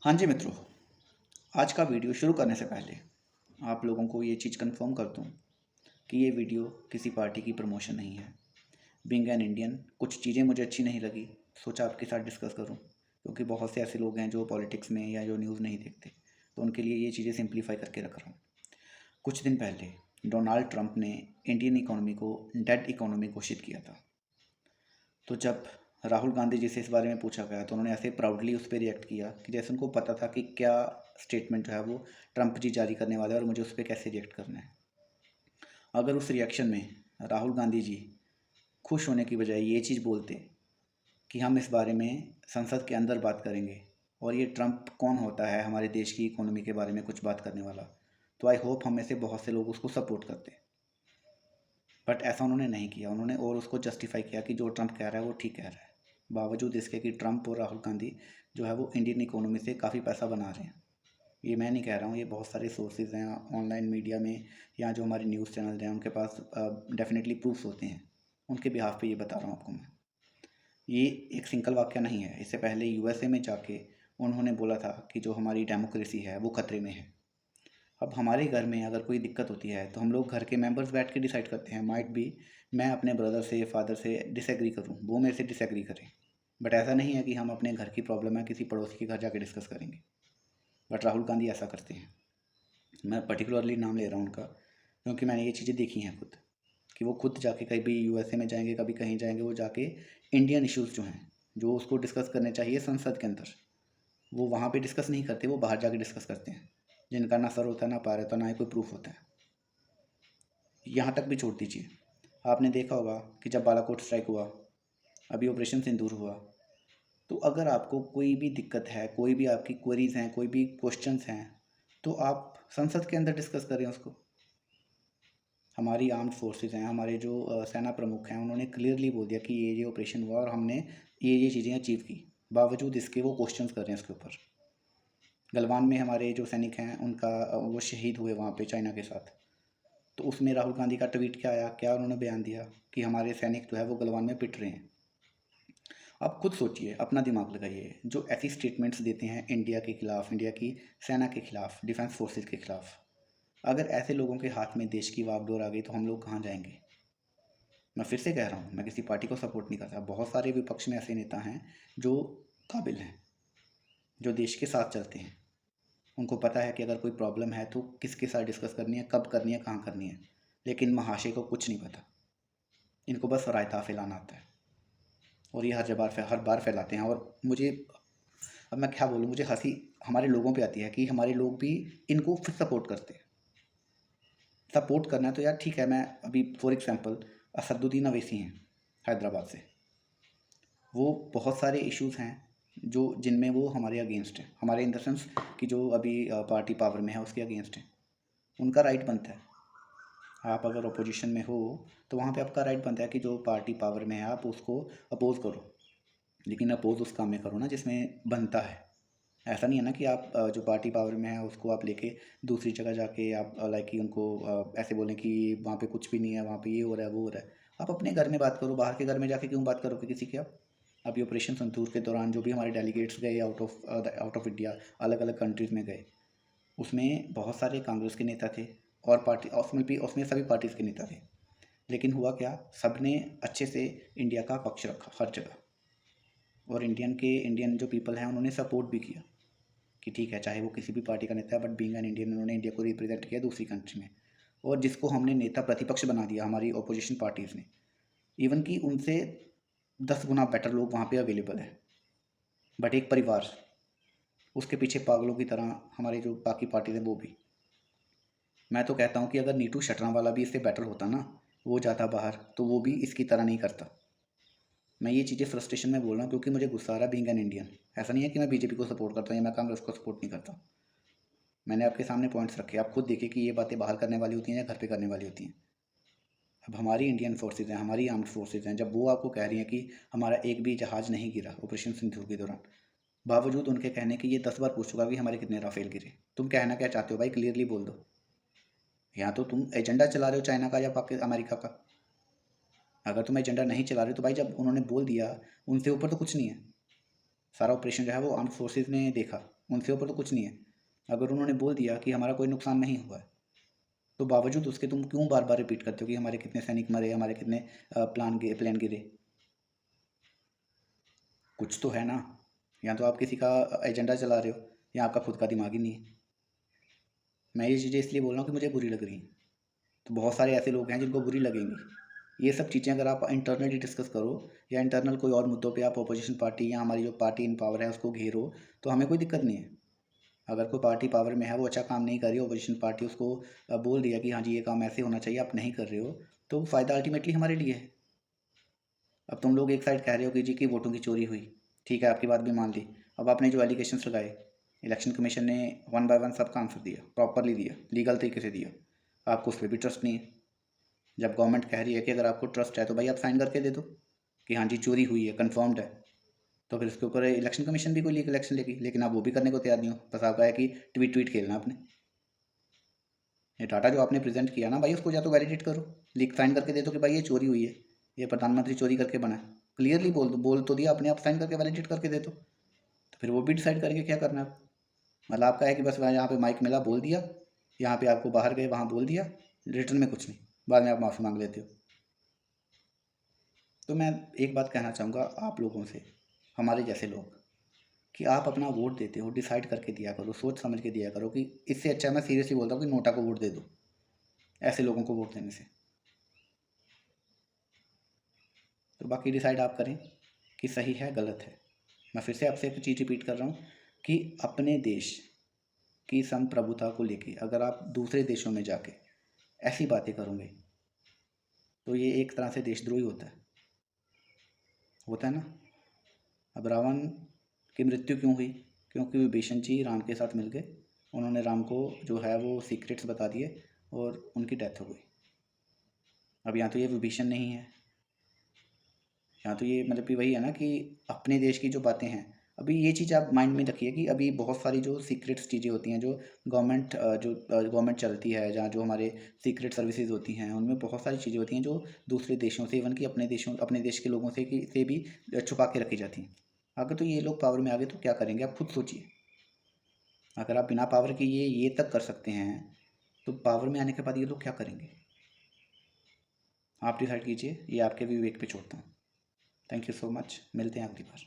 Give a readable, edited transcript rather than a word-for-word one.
हाँ जी मित्रों, आज का वीडियो शुरू करने से पहले आप लोगों को ये चीज़ कंफर्म कर दूँ कि ये वीडियो किसी पार्टी की प्रमोशन नहीं है। बीइंग एन इंडियन कुछ चीज़ें मुझे अच्छी नहीं लगी, सोचा आपके साथ डिस्कस करूँ, क्योंकि बहुत से ऐसे लोग हैं जो पॉलिटिक्स में या जो न्यूज़ नहीं देखते, तो उनके लिए ये चीज़ें सिंप्लीफाई करके रख रहा हूँ। कुछ दिन पहले डोनाल्ड ट्रंप ने इंडियन इकोनॉमी को डेड इकोनॉमी घोषित किया था। तो जब राहुल गांधी जी से इस बारे में पूछा गया तो उन्होंने ऐसे प्राउडली उस पर रिएक्ट किया कि जैसे उनको पता था कि क्या स्टेटमेंट जो है वो ट्रंप जी जारी करने वाले हैं और मुझे उस पर कैसे रिएक्ट करना है। अगर उस रिएक्शन में राहुल गांधी जी खुश होने की बजाय ये चीज़ बोलते कि हम इस बारे में संसद के अंदर बात करेंगे और ये ट्रंप कौन होता है हमारे देश की इकोनॉमी के बारे में कुछ बात करने वाला, तो आई होप हम में से बहुत से लोग उसको सपोर्ट करते। बट ऐसा उन्होंने नहीं किया, उन्होंने और उसको जस्टिफाई किया कि जो ट्रंप कह रहा है वो ठीक कह रहा है, बावजूद इसके कि ट्रंप और राहुल गांधी जो है वो इंडियन इकोनॉमी से काफ़ी पैसा बना रहे हैं। ये मैं नहीं कह रहा हूँ, ये बहुत सारे सोर्सेज हैं ऑनलाइन मीडिया में या जो हमारे न्यूज़ चैनल हैं उनके पास डेफिनेटली प्रूफ्स होते हैं। उनके बिहाफ पे ये बता रहा हूँ आपको मैं। ये एक सिंगल वाक्य नहीं है, इससे पहले यूएसए में जाके उन्होंने बोला था कि जो हमारी डेमोक्रेसी है वो खतरे में है। अब हमारे घर में अगर कोई दिक्कत होती है तो हम लोग घर के मेंबर्स बैठ के डिसाइड करते हैं। माइट भी मैं अपने ब्रदर से फादर से डिसएग्री करूं, वो मेरे से डिसएग्री करें, बट ऐसा नहीं है कि हम अपने घर की प्रॉब्लम है किसी पड़ोसी के घर जाके डिस्कस करेंगे। बट राहुल गांधी ऐसा करते हैं। मैं पर्टिकुलरली नाम ले रहा हूँ उनका, क्योंकि मैंने ये चीज़ें देखी हैं खुद, कि वो खुद जाके कहीं भी यूएसए में जाएंगे, कभी कहीं जाएंगे, वो जाके इंडियन इश्यूज़ जो हैं जो उसको डिस्कस करने चाहिए संसद के अंदर, वो वहाँ पे डिस्कस नहीं करते, वो बाहर जाके डिस्कस करते हैं, जिनका ना सर होता है ना पैर होता ना ही कोई प्रूफ होता है। यहाँ तक भी छोड़ दीजिए, आपने देखा होगा कि जब बालाकोट स्ट्राइक हुआ, अभी ऑपरेशन सिंदूर हुआ, तो अगर आपको कोई भी दिक्कत है, कोई भी आपकी क्वेरीज हैं, कोई भी क्वेश्चंस हैं, तो आप संसद के अंदर डिस्कस करें उसको। हमारी आर्म्ड फोर्सेस हैं, हमारे जो सेना प्रमुख हैं, उन्होंने क्लियरली बोल दिया कि ये ऑपरेशन हुआ और हमने ये चीज़ें अचीव की, बावजूद इसके वो क्वेश्चंस कर रहे हैं इसके ऊपर। गलवान में हमारे जो सैनिक हैं उनका वो शहीद हुए वहाँ पे चाइना के साथ, तो उसमें राहुल गांधी का ट्वीट क्या आया, क्या उन्होंने बयान दिया कि हमारे सैनिक जो है वो गलवान में पिट रहे हैं। आप खुद सोचिए, अपना दिमाग लगाइए, जो ऐसी स्टेटमेंट्स देते हैं इंडिया के खिलाफ, इंडिया की सेना के खिलाफ, डिफेंस फोर्सेस के खिलाफ, अगर ऐसे लोगों के हाथ में देश की वागडोर आ गई तो हम लोग कहाँ जाएंगे। मैं फिर से कह रहा हूँ, मैं किसी पार्टी को सपोर्ट नहीं करता, बहुत सारे विपक्ष में ऐसे नेता हैं जो काबिल हैं, जो देश के साथ चलते हैं, उनको पता है कि अगर कोई प्रॉब्लम है तो किसके साथ डिस्कस करनी है, कब करनी है, कहाँ करनी है। लेकिन महाशय को कुछ नहीं पता, इनको बस रायता फैलाना आता है, और ये हर बार फैलाते हैं। और मुझे, अब मैं क्या बोलूँ, मुझे हंसी हमारे लोगों पे आती है कि हमारे लोग भी इनको फिर सपोर्ट करते हैं। सपोर्ट करना है तो यार ठीक है, मैं अभी फॉर एग्जांपल असदुद्दीन अवैसी हैं हैदराबाद से, वो बहुत सारे इश्यूज़ हैं जो जिनमें वो हमारे अगेंस्ट हैं, हमारे इन द सेंस कि जो अभी पार्टी पावर में है उसके अगेंस्ट हैं। उनका राइट बनता है, आप अगर अपोजिशन में हो तो वहाँ पे आपका राइट बनता है कि जो पार्टी पावर में है आप उसको अपोज़ करो, लेकिन अपोज़ उस काम में करो ना जिसमें बनता है। ऐसा नहीं है ना कि आप जो पार्टी पावर में है उसको आप लेके दूसरी जगह जाके आप लाइक कि उनको ऐसे बोलें कि वहाँ पे कुछ भी नहीं है, वहाँ पे ये हो रहा है, वो हो रहा है। आप अपने घर में बात करो, बाहर के घर में जाके क्यों बात करोगे किसी की आप। अभी ऑपरेशन संतूर के दौरान जो भी हमारे डेलीगेट्स गए आउट ऑफ इंडिया, अलग अलग कंट्रीज़ में गए, उसमें बहुत सारे कांग्रेस के नेता थे और पार्टी उसमें सभी पार्टीज़ के नेता थे। लेकिन हुआ क्या, सब ने अच्छे से इंडिया का पक्ष रखा हर जगह, और इंडियन जो पीपल हैं उन्होंने सपोर्ट भी किया कि ठीक है, चाहे वो किसी भी पार्टी का नेता है, बट बीइंग एन इंडियन उन्होंने इंडिया को रिप्रेजेंट किया दूसरी कंट्री में। और जिसको हमने नेता प्रतिपक्ष बना दिया हमारी अपोजिशन पार्टीज़ ने, इवन कि उनसे 10 गुना बेटर लोग वहाँ पे अवेलेबल है, बट एक परिवार उसके पीछे पागलों की तरह, हमारे जो बाकी पार्टीज़ हैं वो भी। मैं तो कहता हूँ कि अगर नीटू शटरा वाला भी इससे बेटर होता ना, वो जाता बाहर, तो वो भी इसकी तरह नहीं करता। मैं ये चीज़ें फ्रस्ट्रेशन में बोल रहा हूँ क्योंकि मुझे गुस्सा आ रहा है बीइंग एन इंडियन। ऐसा नहीं है कि मैं बीजेपी को सपोर्ट करता हूँ या मैं कांग्रेस को सपोर्ट नहीं करता। मैंने आपके सामने पॉइंट्स रखे, आप खुद देखिए कि ये बातें बाहर करने वाली होती हैं या घर पे करने वाली होती हैं। अब हमारी इंडियन फोर्सेज हैं, हमारी आर्म्ड फोर्सेज हैं, जब वो आपको कह रही हैं कि हमारा एक भी जहाज़ नहीं गिरा ऑपरेशन सिंदूर के दौरान, बावजूद उनके कहने कि ये 10 बार पूछ चुका कि हमारे कितने राफेल गिरे, तुम कहना क्या चाहते हो भाई, क्लियरली बोल दो। यहाँ तो तुम एजेंडा चला रहे हो चाइना का या अमेरिका का। अगर तुम एजेंडा नहीं चला रहे हो तो भाई जब उन्होंने बोल दिया, उनसे ऊपर तो कुछ नहीं है। सारा ऑपरेशन जो है वो आर्म्ड फोर्सेज ने देखा, उनसे ऊपर तो कुछ नहीं है। अगर उन्होंने बोल दिया कि हमारा कोई नुकसान नहीं हुआ है, तो बावजूद उसके तुम क्यों बार बार रिपीट करते हो कि हमारे कितने सैनिक मरे, हमारे कितने प्लान गिरे? कुछ तो है ना। या तो आप किसी का एजेंडा चला रहे हो, या आपका खुद का दिमाग ही नहीं है। मैं ये चीज़ें इसलिए बोल रहा हूँ कि मुझे बुरी लग रही हैं। तो बहुत सारे ऐसे लोग हैं जिनको बुरी लगेंगी। ये सब चीज़ें अगर आप इंटरनली डिस्कस करो, या इंटरनल कोई और मुद्दों पे आप अपोजिशन पार्टी या हमारी जो पार्टी इन पावर है उसको घेरो, तो हमें कोई दिक्कत नहीं है। अगर कोई पार्टी पावर में है, वो अच्छा काम नहीं कर रही, अपोजिशन पार्टी उसको बोल दिया कि हाँ जी ये काम ऐसे होना चाहिए, आप नहीं कर रहे हो, तो फ़ायदा अल्टीमेटली हमारे लिए है। अब तुम लोग एक साइड कह रहे हो कि जी की वोटों की चोरी हुई, ठीक है, आपकी बात भी मान ली। अब आपने जो एलिगेशंस लगाए, इलेक्शन कमीशन ने 1 बाय 1 सबका आंसर दिया, प्रॉपरली दिया, लीगल तरीके से दिया। आपको उस पर भी ट्रस्ट नहीं है। जब गवर्नमेंट कह रही है कि अगर आपको ट्रस्ट है तो भाई आप साइन करके दे दो कि हाँ जी चोरी हुई है, कन्फर्म्ड है। तो फिर उसके ऊपर इलेक्शन कमीशन भी कोई लीगल एक्शन लेगी, लेकिन आप वो भी करने को तैयार नहीं हो। बस आपका है कि ट्वीट ट्वीट खेलना आपने। ये डाटा जो आपने प्रेजेंट किया ना भाई, उसको या तो वैलिडेट करो, लीक साइन करके दे दो कि भाई ये चोरी हुई है, ये प्रधानमंत्री चोरी करके बना है। क्लियरली बोल तो दिया अपने, आप साइन करके वैलिडेट करके दे दो। तो फिर वो भी डिसाइड करके क्या करना है। मतलब आपका है कि बस वहाँ यहाँ पे माइक मिला बोल दिया, यहाँ पे आपको बाहर गए वहाँ बोल दिया, रिटर्न में कुछ नहीं, बाद में आप माफ़ी मांग लेते हो। तो मैं एक बात कहना चाहूँगा आप लोगों से, हमारे जैसे लोग, कि आप अपना वोट देते हो डिसाइड करके दिया करो, सोच समझ के दिया करो। कि इससे अच्छा मैं सीरियसली बोलता हूँ कि नोटा को वोट दे दो, ऐसे लोगों को वोट देने से। तो बाकी डिसाइड आप करें कि सही है गलत है। मैं फिर से आपसे एक चीज़ रिपीट कर रहा हूँ कि अपने देश की संप्रभुता को लेके अगर आप दूसरे देशों में जाके ऐसी बातें करोगे, तो ये एक तरह से देशद्रोही होता है ना। अब रावण की मृत्यु क्यों हुई? क्योंकि विभीषण जी राम के साथ मिल गए, उन्होंने राम को जो है वो सीक्रेट्स बता दिए और उनकी डेथ हो गई। अब यहाँ तो ये विभीषण नहीं है, यहाँ तो ये मतलब कि वही है ना कि अपने देश की जो बातें हैं। अभी ये चीज़ आप माइंड में रखिए कि अभी बहुत सारी जो सीक्रेट्स चीज़ें होती हैं, जो गवर्नमेंट चलती है, जहाँ जो हमारे सीक्रेट सर्विसेज होती हैं, उनमें बहुत सारी चीज़ें होती हैं जो दूसरे देशों से, इवन कि अपने देश के लोगों से भी छुपा के रखी जाती हैं। अगर तो ये लोग पावर में आ गए तो क्या करेंगे आप खुद सोचिए। अगर आप बिना पावर के ये तक कर सकते हैं, तो पावर में आने के बाद ये लोग क्या करेंगे? आप डिसाइड कीजिए, ये आपके विवेक पे छोड़ता हूँ। थैंक यू सो मच, मिलते हैं अगली बार।